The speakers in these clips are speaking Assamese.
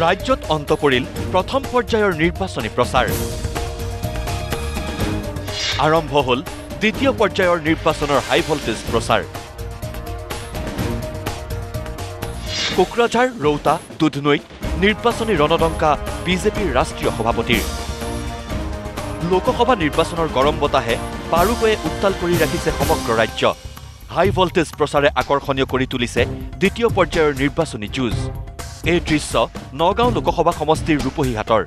ৰাজ্যত অন্ত পৰিল প্ৰথম পৰ্যায়ৰ নিৰ্বাচনী প্ৰচাৰ আৰম্ভ হল দ্বিতীয় পৰ্যায়ৰ নিৰ্বাচনৰ হাই ভোল্টেজ প্ৰচাৰ কোকৰাঝাৰ ৰৌতা দুধনৈত নিৰ্বাচনী ৰণদংকা বিজেপিৰ ৰাষ্ট্ৰীয় সভাপতিৰ লোকসভা নিৰ্বাচনৰ গৰম বতাহে পাৰুকৈয়ে উত্তাল কৰি ৰাখিছে সমগ্ৰ ৰাজ্য হাই ভোল্টেজ প্ৰচাৰে আকৰ্ষণীয় কৰি তুলিছে দ্বিতীয় পৰ্যায়ৰ নিৰ্বাচনী যুঁজ এই দৃশ্য নগাঁও লোকসভা সমষ্টিৰ ৰূপহীহাটৰ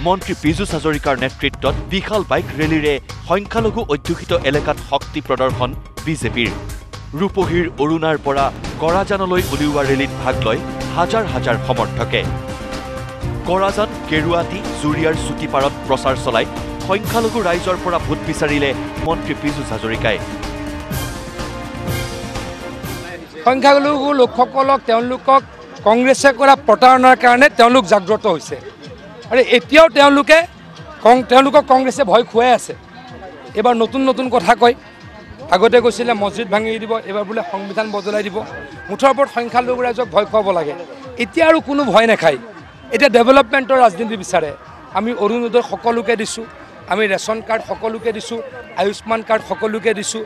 মন্ত্ৰী পীযুষ হাজৰিকাৰ নেতৃত্বত বিশাল বাইক ৰেলীৰে সংখ্যালঘু অধ্যুষিত এলেকাত শক্তি প্ৰদৰ্শন বিজেপিৰ ৰূপহীৰ অৰুণাৰ পৰা কৰাজানলৈ উলিওৱা ৰেলীত ভাগ লয় হাজাৰ হাজাৰ সমৰ্থকে কৰাজান কেৰুৱাটি জুৰিয়াৰ চুটিপাৰত প্ৰচাৰ চলাই সংখ্যালঘু ৰাইজৰ পৰা ভোট বিচাৰিলে মন্ত্ৰী পীযুষ হাজৰিকাই সংখ্যালঘু লোকসকলক তেওঁলোকক কংগ্ৰেছে কৰা প্ৰতাৰণাৰ কাৰণে তেওঁলোক জাগ্ৰত হৈছে আৰু এতিয়াও তেওঁলোকক কংগ্ৰেছে ভয় খুৱাই আছে এবাৰ নতুন নতুন কথা কয় আগতে কৈছিলে মছজিদ ভাঙি দিব এবাৰ বোলে সংবিধান বদলাই দিব মুঠৰ ওপৰত সংখ্যালঘু ৰাইজক ভয় খুৱাব লাগে এতিয়া আৰু কোনো ভয় নাখায় এতিয়া ডেভেলপমেণ্টৰ ৰাজনীতি বিচাৰে আমি অৰুণোদয় সকলোকে দিছোঁ আমি ৰেচন কাৰ্ড সকলোকে দিছোঁ আয়ুষ্মান কাৰ্ড সকলোকে দিছোঁ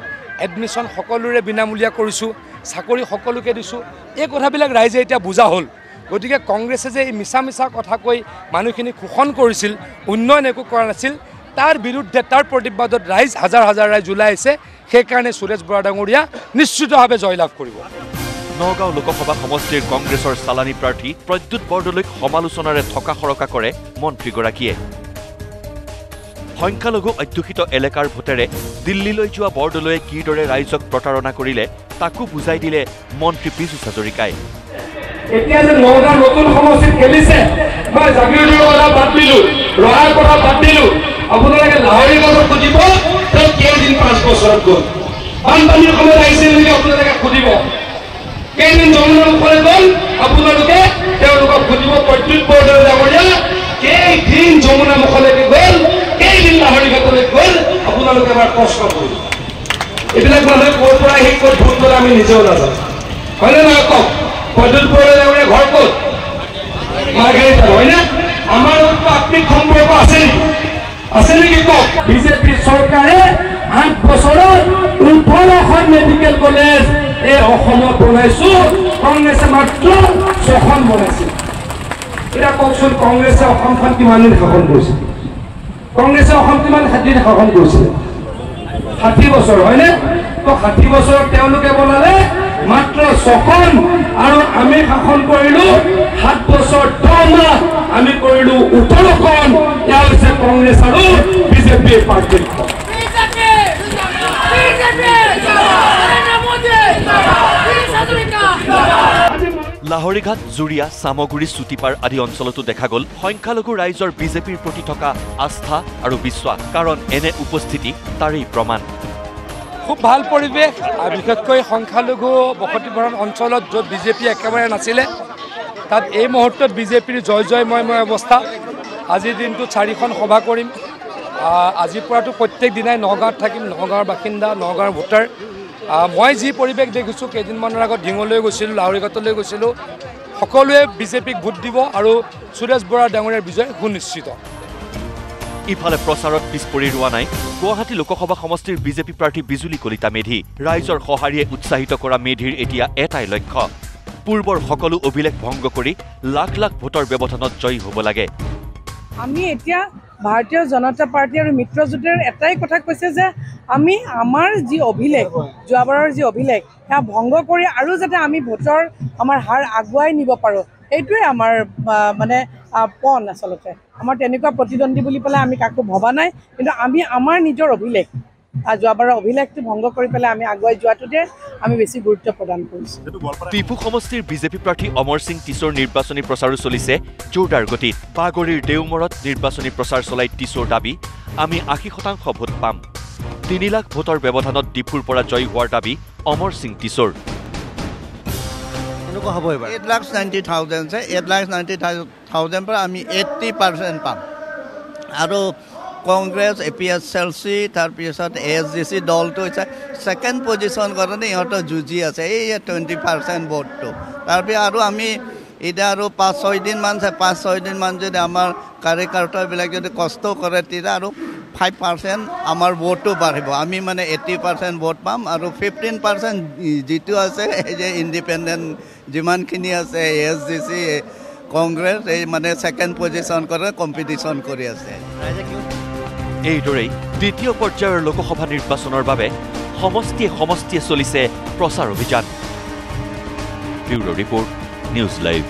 এডমিশ্যন সকলোৰে বিনামূলীয়া কৰিছোঁ চাকৰি সকলোকে দিছোঁ এই কথাবিলাক ৰাইজে এতিয়া বুজা হ'ল গতিকে কংগ্ৰেছে যে এই মিছা মিছা কথা কৈ মানুহখিনিক শোষণ কৰিছিল উন্নয়ন একো কৰা নাছিল তাৰ বিৰুদ্ধে তাৰ প্ৰতিবাদত ৰাইজ হাজাৰ হাজাৰ ৰাইজ ওলাই আহিছে সেইকাৰণে সুৰেশ বৰা ডাঙৰীয়া নিশ্চিতভাৱে জয়লাভ কৰিব নগাঁও লোকসভা সমষ্টিৰ কংগ্ৰেছৰ চালানী প্ৰাৰ্থী প্ৰদ্যুৎ বৰদলৈক সমালোচনাৰে থকা সৰকা কৰে মন্ত্ৰীগৰাকীয়ে সংখ্যালঘু অধ্যুষিত এলেকাৰ ভোটেৰে দিল্লীলৈ যোৱা বৰদলৈয়ে কিদৰে ৰাইজক প্ৰতাৰণা কৰিলে তাকো বুজাই দিলে মন্ত্ৰী পীযুষ হাজৰিকাই এতিয়া যে নগাঁও নতুন সমষ্টিত খেলিছে মই জাগিৰোডৰ কথা বাদ দিলোঁ ৰহাৰ কথা বাদ দিলোঁ আপোনালোকে লাহৰী কথা খুজিব তেওঁ কেইদিন 5 বছৰত গ'ল বানপানীৰ সময়ত আহিছিল নেকি আপোনালোকে খুজিব কেইদিন যমুনাৰ মুখলৈ গ'ল আপোনালোকে তেওঁলোকক খুজিব প্ৰদ্যুৎ বৰদলৈ ডাঙৰীয়া কেইদিন যমুনা মুখলৈকে গ'ল কেইদিন লাহৰী ঘাটলৈ গ'ল আপোনালোকে এবাৰ প্ৰশ্ন কৰিব এইবিলাক মানুহে ক'ৰ পৰা আহি ক'ত ভোট কৰে আমি নিজেও নাজানো হয়নে নহয় কওক প্ৰদ্যুৎ বৰদলৈ ডাঙৰীয়া ঘৰ ক'ত মাৰ্ঘেৰিটাত হয়নে আমাৰ লগতো আত্মিক সম্পৰ্ক আছে নেকি কওক বিজেপি চৰকাৰে 8 বছৰত 18খন মেডিকেল কলেজ এই অসমত বনাইছোঁ কংগ্ৰেছে মাত্ৰ 6খন বনাইছিল এতিয়া কওকচোন কংগ্ৰেছে অসমখন কিমান দিন শাসন কৰিছিল কংগ্ৰেছে অসম কিমান দিন শাসন কৰিছিল 60 বছৰ হয়নে তো 60 বছৰত তেওঁলোকে বনালে মাত্ৰ 6খন আৰু আমি শাসন কৰিলোঁ 7 বছৰ 10 মাহ আমি কৰিলোঁ 18খন এয়া হৈছে কংগ্ৰেছ আৰু বিজেপিৰ পাৰ্থক্য লাহৰীঘাট জুৰিয়া চামগুৰি চুটিপাৰ আদি অঞ্চলতো দেখা গ'ল সংখ্যালঘু ৰাইজৰ বিজেপিৰ প্ৰতি থকা আস্থা আৰু বিশ্বাস কাৰণ এনে উপস্থিতি তাৰেই প্ৰমাণ খুব ভাল পৰিৱেশ বিশেষকৈ সংখ্যালঘু বসতিপূৰণ অঞ্চলত য'ত বিজেপি একেবাৰে নাছিলে তাত এই মুহূৰ্তত বিজেপিৰ জয় জয়ময় অৱস্থা আজিৰ দিনটোত 4খন সভা কৰিম আজিৰ পৰাতো প্ৰত্যেক দিনাই নগাঁৱত থাকিম নগাঁৱৰ বাসিন্দা নগাঁৱৰ ভোটাৰ মই যি পৰিৱেশ দেখিছোঁ কেইদিনমানৰ আগত ঢিঙলৈ গৈছিলোঁ লাহৰীঘাটলৈ গৈছিলোঁ সকলোৱে বিজেপিক ভোট দিব আৰু সুৰেশ বৰা ডাঙৰীয়াৰ বিজয় সুনিশ্চিত ইফালে প্ৰচাৰত পিছ পৰি ৰোৱা নাই গুৱাহাটী লোকসভা সমষ্টিৰ বিজেপি প্ৰাৰ্থী বিজুলী কলিতা মেধি ৰাইজৰ সঁহাৰিয়ে উৎসাহিত কৰা মেধিৰ এতিয়া এটাই লক্ষ্য পূৰ্বৰ সকলো অভিলেখ ভংগ কৰি লাখ লাখ ভোটৰ ব্যৱধানত জয়ী হ'ব লাগে আমি এতিয়া ভাৰতীয় জনতা পাৰ্টি আৰু মিত্ৰজোঁটৰ এটাই কথা কৈছে যে আমি আমাৰ যি অভিলেখ যোৱাবাৰৰ যি অভিলেখ সেয়া ভংগ কৰি আৰু যাতে আমি ভোটৰ আমাৰ হাৰ আগুৱাই নিব পাৰোঁ এইটোৱে আমাৰ মানে পণ আচলতে আমাৰ তেনেকুৱা প্ৰতিদ্বন্দ্বী বুলি পেলাই আমি কাকো ভবা নাই কিন্তু আমি আমাৰ নিজৰ অভিলেখ যোৱাবাৰৰ অভিলেখটো ভংগ কৰি পেলাই আমি আগুৱাই যোৱাটোতে আমি বেছি গুৰুত্ব প্ৰদান কৰিছোঁ টিপু সমষ্টিৰ বিজেপি প্ৰাৰ্থী অমৰ সিং টিছৰ নিৰ্বাচনী প্ৰচাৰো চলিছে জোৰদাৰ গতিত বাগৰিৰ দেওমৰত নিৰ্বাচনী প্ৰচাৰ চলাই টিছৰ দাবী আমি 80% ভোট পাম 3 লাখ ভোটৰ ব্যৱধানত ডিপুৰ পৰা জয়ী হোৱাৰ দাবী অমৰ সিং টিছৰ 8,90,000 8,90,000 পৰা আমি 80% পাম আৰু কংগ্ৰেছ APSLC তাৰপিছত ASDC দলটো হৈছে সেকেন্ড পজিশন কাৰণে ইহঁতৰ যুঁজি আছে এই 20% ভোটটো তাৰপিছত আৰু আমি এতিয়া আৰু 5-6 দিনমান 5-6 দিনমান যদি আমাৰ কাৰ্যকৰ্তাবিলাক যদি কষ্ট কৰে তেতিয়া আৰু 5% আমাৰ ভোটটো বাঢ়িব আমি মানে 80% ভোট পাম আৰু 15% যিটো আছে এই যে ইণ্ডিপেণ্ডেণ্ট যিমানখিনি আছে ASDC কংগ্ৰেছ এই মানে ছেকেণ্ড পজিশ্যন কৰে কম্পিটিশ্যন কৰি আছে এইদৰেই দ্বিতীয় পৰ্যায়ৰ লোকসভা নিৰ্বাচনৰ বাবে সমষ্টিয়ে চলিছে প্ৰচাৰ অভিযান ব্যুৰ' ৰিপৰ্ট নিউজ লাইভ